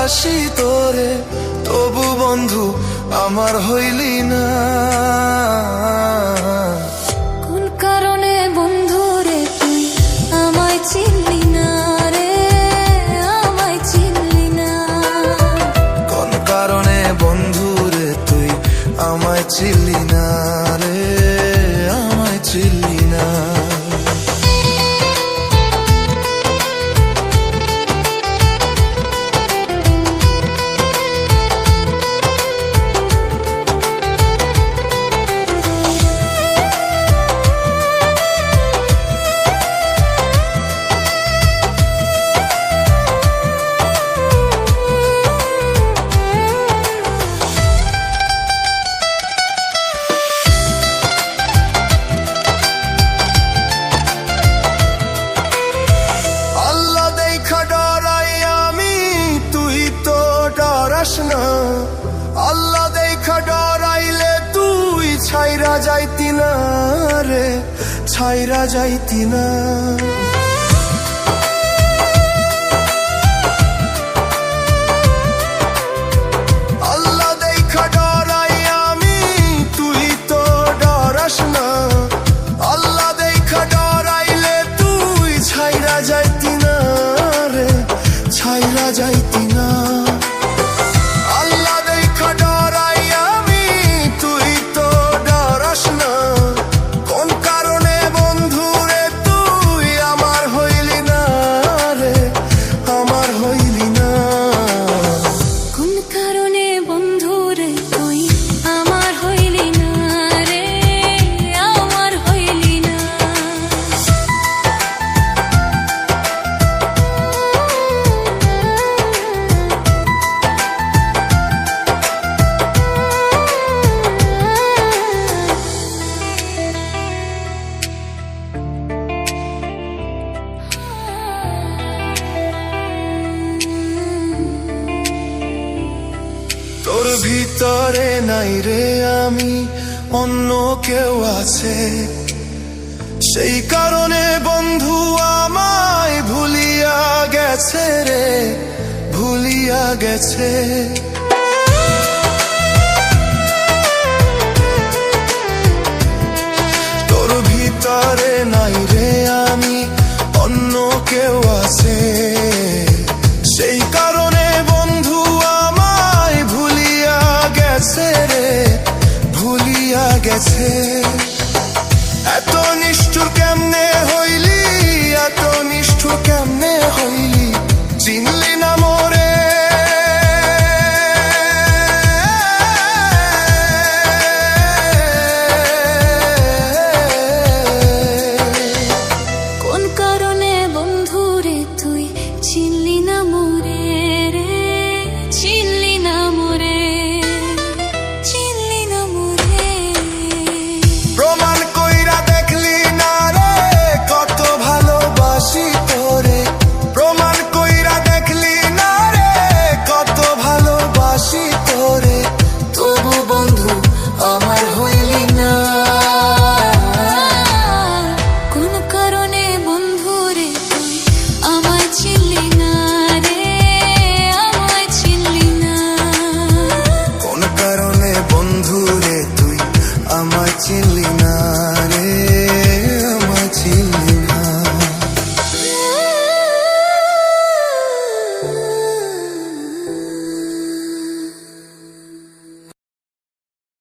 ভালোবাসি তোরে, তবু বন্ধু আমার হইলি না। কোন কারণে বন্ধু রে তুই আমায় চিনলি না রে, আমায় চিনলি না। কোন কারণে বন্ধু রে তুই আমায় চিনলি না রে, আমায় চিনলি না। আল্লাহ দেখা ডরাইলে তুই ছাইরা যাইতি না রে, ছাইরা যাইতি না। আল্লাহ দেখা ডরাই আমি, তুই তো ডরাস না। আল্লাহ দেখা ডরাইলে তুই ছাইরা যাইতি না রে, ছাইরা যাইতি না। তোর ভিতরে নাই রে আমি, অন্য কেউ আছে। সেই কারণে বন্ধু আমায় ভুলিয়া গেছে রে, ভুলিয়া গেছে। তোর ভিতরে নাই রে আমি, অন্য কেউ আছে। সেই কারণে বন্ধু আমায় ভুলিয়া গেছে রে, ভুলিয়া গেছে।